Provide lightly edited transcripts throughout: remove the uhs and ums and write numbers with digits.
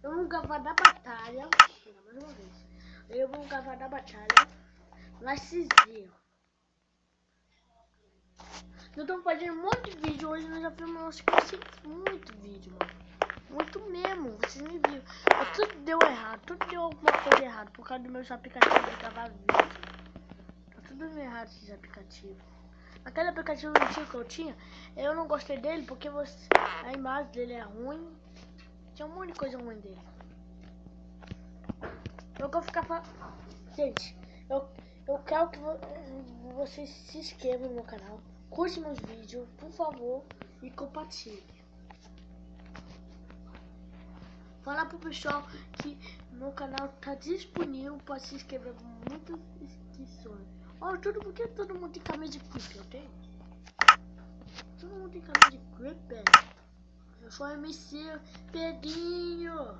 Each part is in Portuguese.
Eu vou gravar da batalha. Mais uma vez. Eu vou gravar da batalha. Narcisinho. Eu tô fazendo um monte de vídeo hoje. Nós já filmamos muito vídeo, mano. Muito mesmo. Vocês me viram. Tudo deu errado. Tudo deu alguma coisa errada. Por causa dos meus aplicativos de gravar vídeo. Tá tudo dando errado esses aplicativos. Aquele aplicativo antigo que eu tinha, eu não gostei dele porque a imagem dele é ruim. Tinha um monte de coisa ruim dele. Eu vou ficar falando. Gente, eu quero que vocês se inscrevam no meu canal, curte meus vídeos, por favor, e compartilhe. Fala pro pessoal que meu canal tá disponível para se inscrever com muitas inscrições. Ó, por que todo mundo tem camisa de creep? Eu tenho. Todo mundo tem camisa de creep, velho. Eu sou MC Pedrinho.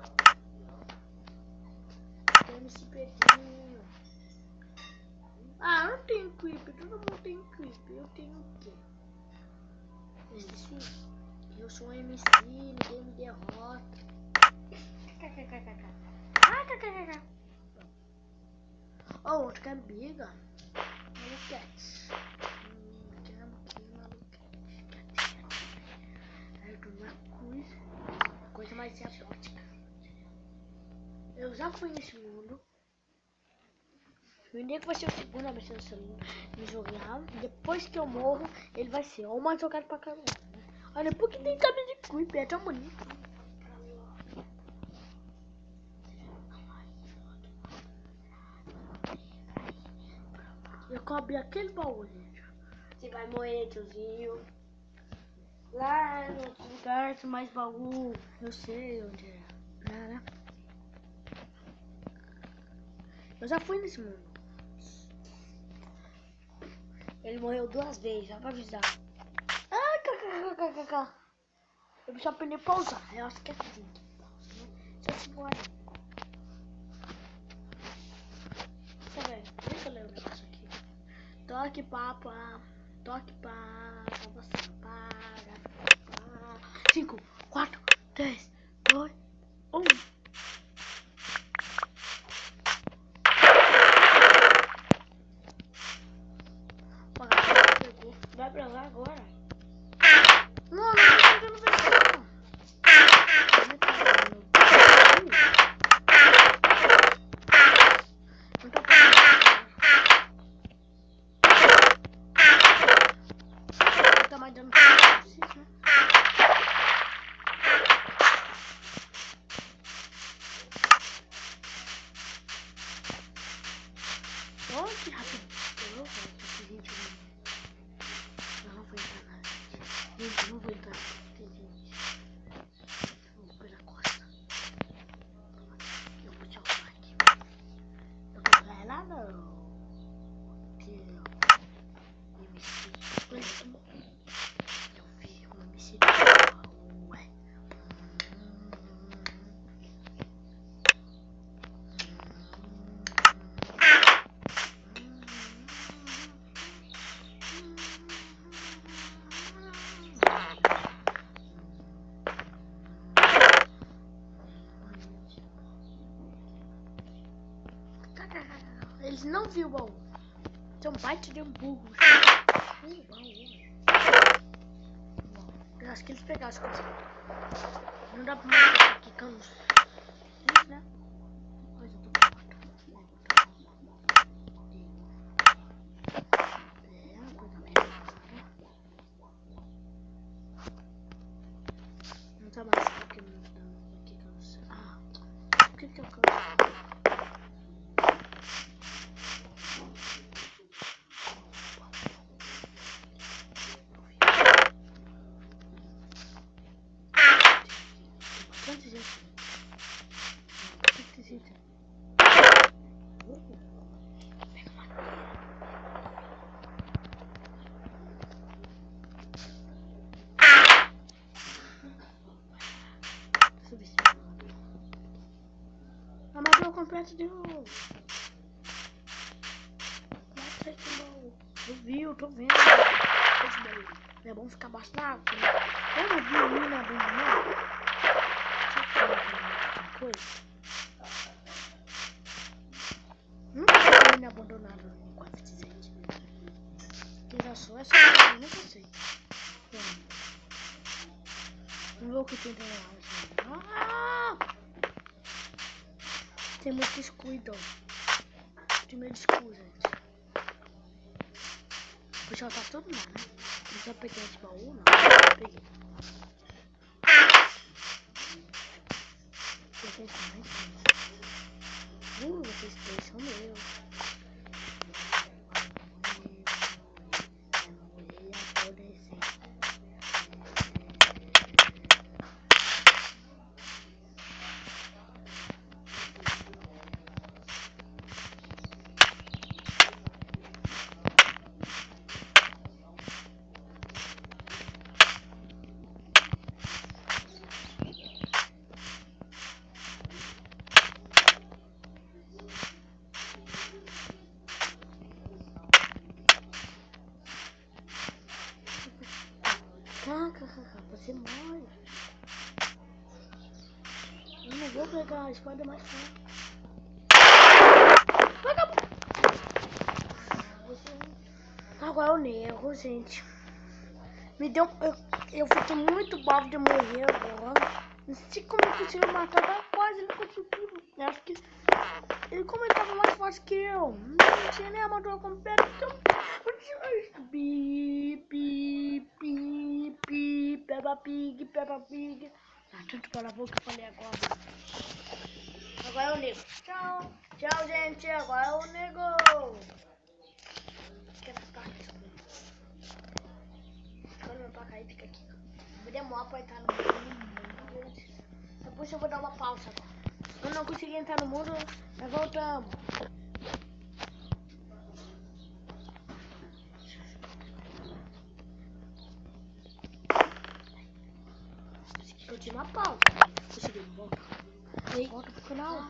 MC Pedrinho. Ah, eu não tenho creep. Todo mundo tem creep. Eu tenho o quê? Eu sou MC, ninguém me derrota. Oh, outro que é biga. Maluquete. Aí eu tô numa coisa mais exótica. Eu já fui nesse mundo. O dia que vai ser a segunda vez que eu me jogar. Depois que eu morro, ele vai ser ou mais jogado pra caramba. Olha, por que tem cabelo de creep? É tão bonito. Eu cobri aquele baú, gente. Você vai morrer, tiozinho. Lá no outro lugar tem mais baú. Eu sei onde é. Né? Eu já fui nesse mundo. Ele morreu 2 vezes, só pra avisar. Ah, kkkkk. Eu preciso aprender a pausar. Eu acho que é assim. Deixa eu embora. Deixa eu ler o negócio aqui. Toque papa. Toque para. 5, 4, 3, 2, 1. Vai pra lá agora. Não tô fazendo não tá mais dando pra né? Olha que rápido. Eu não vou entrar na gente. Eu não vou entrar na gente. Vou pela costa. Eu vou te arrumar aqui. Eu vou pra lá não. MC. Eu vi um MC. Ué. Eles não viram o baú. São baita de um burro. Eu acho que eles pegaram as coisas. Não dá pra mostrar aqui canos. Né? Mas eu tô com uma coisa não tá mais aqui no aqui canos. Ah, o que é o canos? Quantos gente? Quantos gente? Pega uma. Subir esse armadura completa de novo. Mata esse baú. Eu vi, eu tô vendo. Esse baú. Não é bom ficar abaixo da água. Eu não vi mina bunda, não. 2. Nunca vi menino abandonado no coeficiente. Já sou essa coisa, eu nunca sei. Vamos ver o que tem lá. Tem muito escuro, então. Tem medo escuro, gente. O chão tá tudo lá, né? Não só peguei esse baú, não. Peguei. Vocês também são. Vocês três são meus. Você morre. Eu não vou pegar a espada mais forte. Agora eu nego, gente. Me deu. Eu fiquei muito bravo de morrer agora. Não sei como eu consegui matar, mas quase não consegui. Eu acho que ele comentava mais forte que eu. Não tinha nem armadura completa. Então. Peppa Pig. Ah, tanto palavrão que eu falei agora. Agora eu nego. Tchau. Tchau, gente. Agora eu nego. Quer ficar aqui? Quando meu pai cair, fica aqui. Vou demorar pra entrar no mundo. Depois eu vou dar uma pausa agora. Eu não consegui entrar no mundo, nós voltamos. Eu tinha uma pausa. Consegui voltar. Volta pro canal.